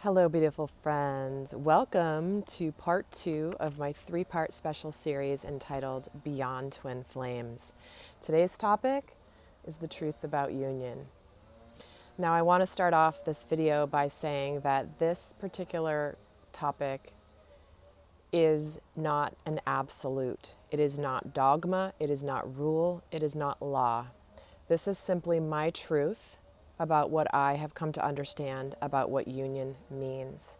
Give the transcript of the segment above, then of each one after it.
Hello, beautiful friends. Welcome to part 2 of my 3-part special series entitled Beyond Twin Flames. Today's topic is the truth about union. Now, I want to start off this video by saying that this particular topic is not an absolute. It is not dogma, it is not rule, it is not law. This is simply my truth about what I have come to understand about what union means.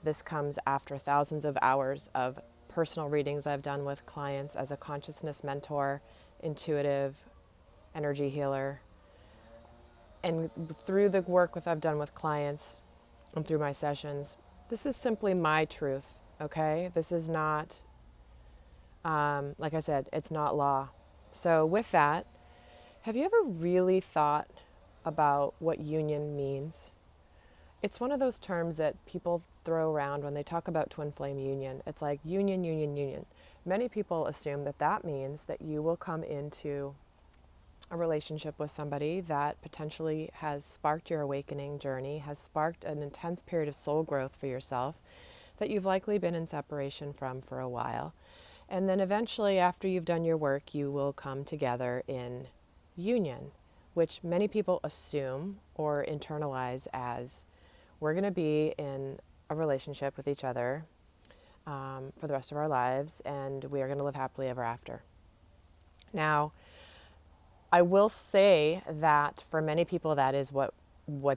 This comes after thousands of hours of personal readings I've done with clients as a consciousness mentor, intuitive, energy healer. And through the work I've done with clients and through my sessions, this is simply my truth, okay? This is not, like I said, it's not law. So with that, have you ever really thought about what union means? It's one of those terms that people throw around when they talk about twin flame union. It's like union, union, union. Many people assume that that means that you will come into a relationship with somebody that potentially has sparked your awakening journey, has sparked an intense period of soul growth for yourself that you've likely been in separation from for a while. And then eventually, after you've done your work, you will come together in union, which many people assume or internalize as we're going to be in a relationship with each other for the rest of our lives, and we are going to live happily ever after. Now, I will say that for many people, that is what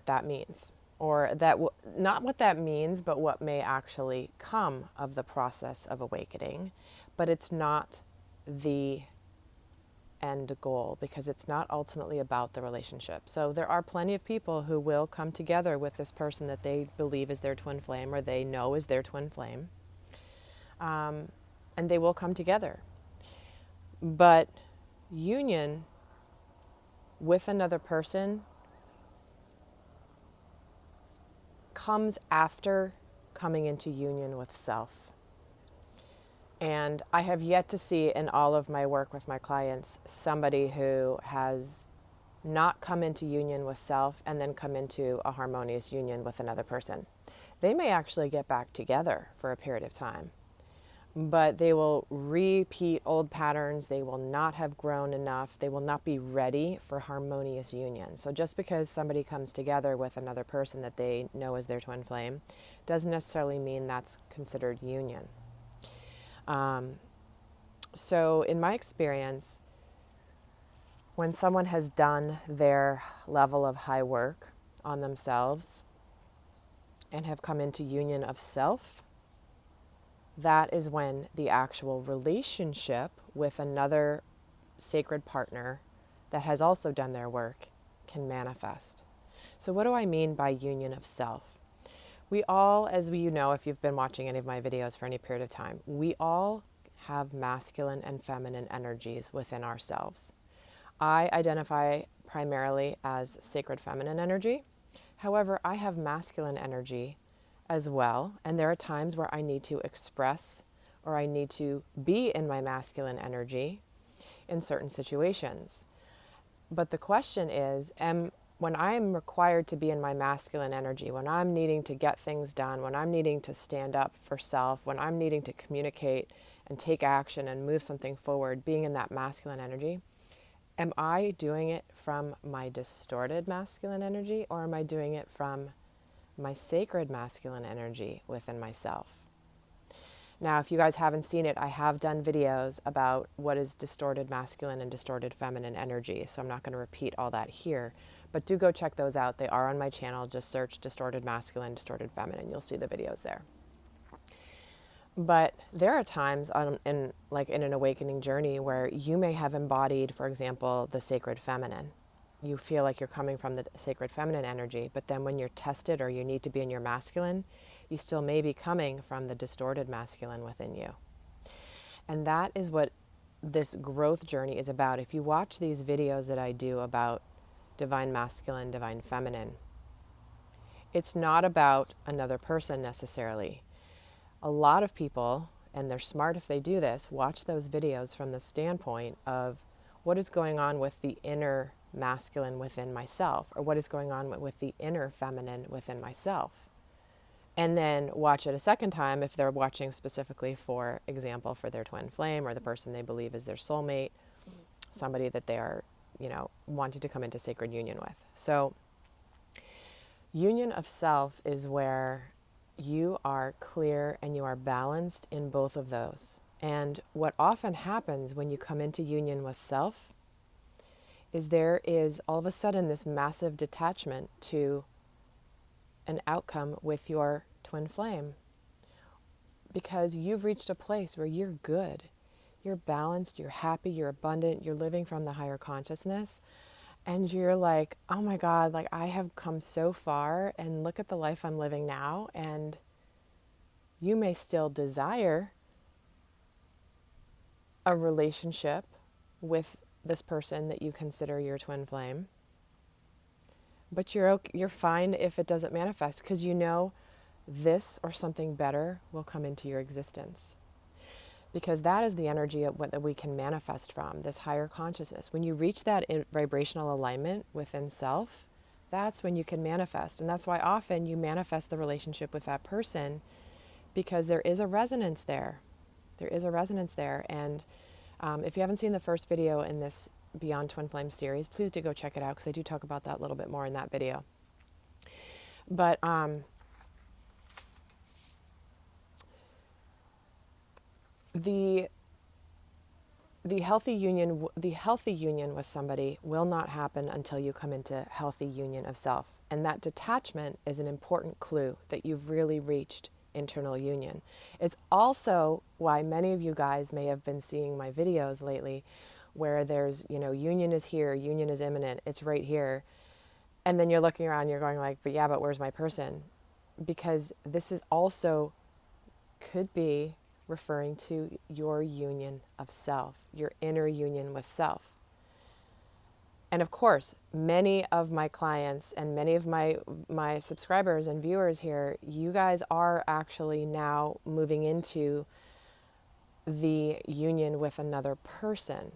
that means, or that not what that means, but what may actually come of the process of awakening. But it's not the end goal, because it's not ultimately about the relationship. So there are plenty of people who will come together with this person that they believe is their twin flame or they know is their twin flame, and they will come together. But union with another person comes after coming into union with self. And I have yet to see in all of my work with my clients somebody who has not come into union with self and then come into a harmonious union with another person. They may actually get back together for a period of time, but they will repeat old patterns. They will not have grown enough. They will not be ready for harmonious union. So just because somebody comes together with another person that they know is their twin flame doesn't necessarily mean that's considered union. So in my experience, when someone has done their level of high work on themselves and have come into union of self, that is when the actual relationship with another sacred partner that has also done their work can manifest. So what do I mean by union of self? We all, as you know, if you've been watching any of my videos for any period of time, we all have masculine and feminine energies within ourselves. I identify primarily as sacred feminine energy. However, I have masculine energy as well, and there are times where I need to express or I need to be in my masculine energy in certain situations. But the question is, when I am required to be in my masculine energy, when I'm needing to get things done, when I'm needing to stand up for self, when I'm needing to communicate and take action and move something forward, being in that masculine energy, am I doing it from my distorted masculine energy, or am I doing it from my sacred masculine energy within myself? Now, if you guys haven't seen it, I have done videos about what is distorted masculine and distorted feminine energy, so I'm not going to repeat all that here, but do go check those out. They are on my channel. Just search distorted masculine, distorted feminine. You'll see the videos there. But there are times in an awakening journey where you may have embodied, for example, the sacred feminine. You feel like you're coming from the sacred feminine energy, but then when you're tested or you need to be in your masculine, you still may be coming from the distorted masculine within you. And that is what this growth journey is about. If you watch these videos that I do about divine masculine, divine feminine, it's not about another person necessarily. A lot of people, and they're smart if they do this, watch those videos from the standpoint of what is going on with the inner masculine within myself, or what is going on with the inner feminine within myself. and then watch it a second time if they're watching specifically, for example, for their twin flame or the person they believe is their soulmate, somebody that they are, wanting to come into sacred union with. So union of self is where you are clear and you are balanced in both of those. And what often happens when you come into union with self is there is all of a sudden this massive detachment to an outcome with your twin flame, because you've reached a place where you're good, you're balanced, you're happy, you're abundant, you're living from the higher consciousness, and you're like, oh my God, like I have come so far and look at the life I'm living now. And you may still desire a relationship with this person that you consider your twin flame, but you're fine if it doesn't manifest, because you know this or something better will come into your existence. Because that is the energy of what that we can manifest from, this higher consciousness. When you reach that vibrational alignment within self, that's when you can manifest. And that's why often you manifest the relationship with that person, because there is a resonance there. There is a resonance there. And if you haven't seen the first video in this Beyond Twin Flame series, please do go check it out, because I do talk about that a little bit more in that video. But the healthy union with somebody will not happen until you come into healthy union of self. And that detachment is an important clue that you've really reached internal union. It's also why many of you guys may have been seeing my videos lately where there's, union is here, union is imminent, it's right here. And then you're looking around, you're going like, but where's my person? Because this is also could be referring to your union of self, your inner union with self. And of course, many of my clients and many of my subscribers and viewers here, you guys are actually now moving into the union with another person,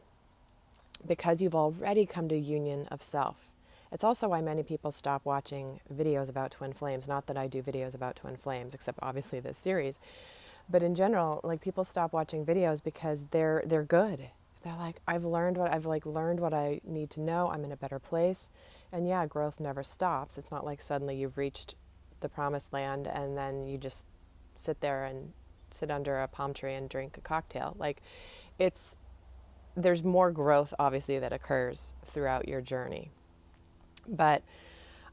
because you've already come to union of self. It's also why many people stop watching videos about twin flames. Not that I do videos about twin flames, except obviously this series. But in general, like, people stop watching videos because they're good. They're like, I've learned what I need to know. I'm in a better place. And yeah, growth never stops. It's not like suddenly you've reached the promised land and then you just sit there and sit under a palm tree and drink a cocktail. Like, there's more growth obviously that occurs throughout your journey. But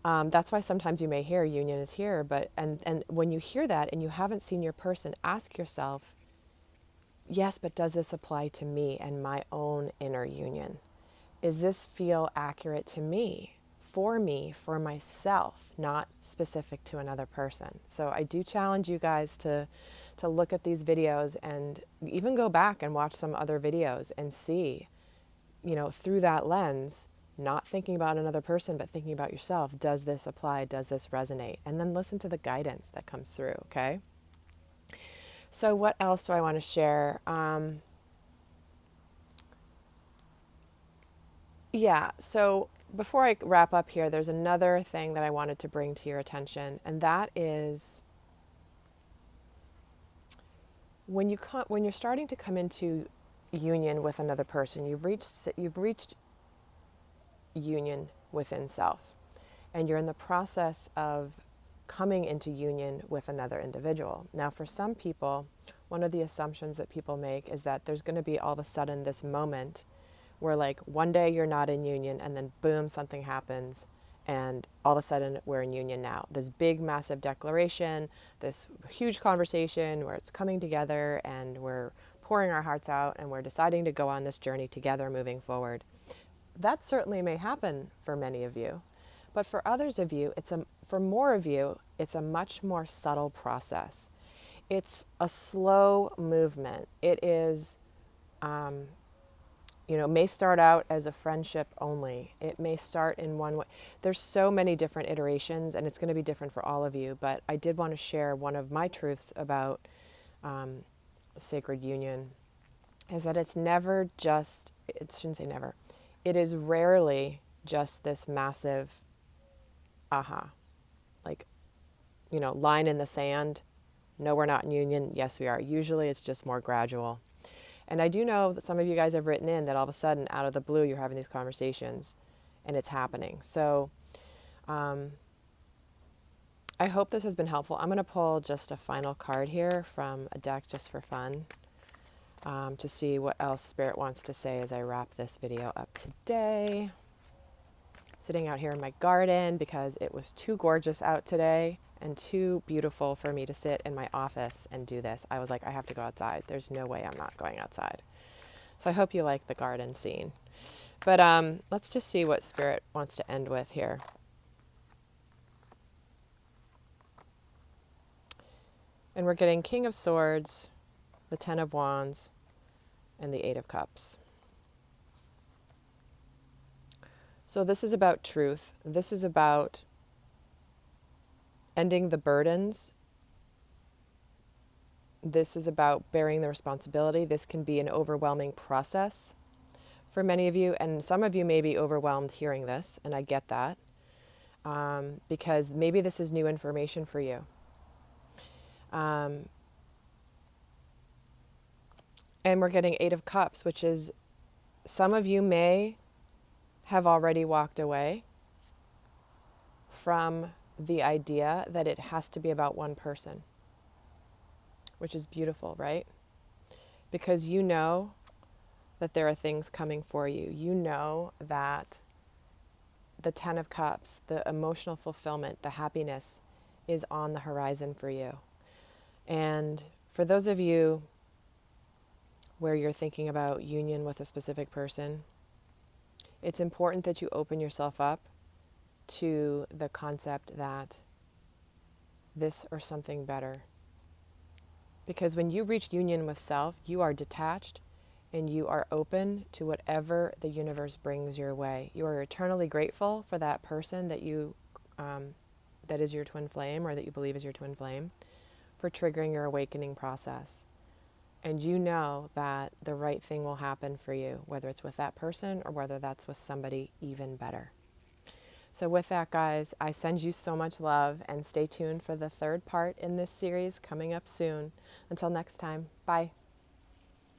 that's why sometimes you may hear union is here, but and when you hear that and you haven't seen your person, ask yourself, yes, but does this apply to me and my own inner union? Is this feel accurate to me, for myself, not specific to another person? So I do challenge you guys to look at these videos and even go back and watch some other videos and see, through that lens, not thinking about another person, but thinking about yourself. Does this apply? Does this resonate? And then listen to the guidance that comes through, okay? So what else do I want to share? So before I wrap up here, there's another thing that I wanted to bring to your attention, and that is when you're starting to come into union with another person, you've reached union within self, and you're in the process of coming into union with another individual. Now, for some people, one of the assumptions that people make is that there's going to be all of a sudden this moment where, like, one day you're not in union and then boom, something happens and all of a sudden we're in union now. This big massive declaration, this huge conversation where it's coming together and we're pouring our hearts out and we're deciding to go on this journey together moving forward. That certainly may happen for many of you, but for others of you, for more of you, it's a much more subtle process. It's a slow movement. It is, may start out as a friendship only. It may start in one way. There's so many different iterations, and it's going to be different for all of you, but I did want to share one of my truths about sacred union, is that it shouldn't say never, it is rarely just this massive aha. Like, line in the sand. No, we're not in union. Yes, we are. Usually it's just more gradual. And I do know that some of you guys have written in that all of a sudden, out of the blue, you're having these conversations and it's happening. So I hope this has been helpful. I'm going to pull just a final card here from a deck just for fun to see what else Spirit wants to say as I wrap this video up today. Sitting out here in my garden because it was too gorgeous out today and too beautiful for me to sit in my office and do this. I was like, I have to go outside. There's no way I'm not going outside. So I hope you like the garden scene. But let's just see what Spirit wants to end with here. And we're getting King of Swords, the Ten of Wands, and the Eight of Cups. So this is about truth. This is about ending the burdens. This is about bearing the responsibility. This can be an overwhelming process for many of you, and some of you may be overwhelmed hearing this, and I get that, because maybe this is new information for you. And we're getting Eight of Cups, which is some of you may have already walked away from the idea that it has to be about one person, which is beautiful, right? Because you know that there are things coming for you. You know that the Ten of Cups, the emotional fulfillment, the happiness is on the horizon for you. And for those of you where you're thinking about union with a specific person, it's important that you open yourself up to the concept that this or something better. Because when you reach union with self, you are detached and you are open to whatever the universe brings your way. You are eternally grateful for that person that you, that is your twin flame, or that you believe is your twin flame, for triggering your awakening process. And you know that the right thing will happen for you, whether it's with that person or whether that's with somebody even better. So with that, guys, I send you so much love, and stay tuned for the third part in this series coming up soon. Until next time, bye.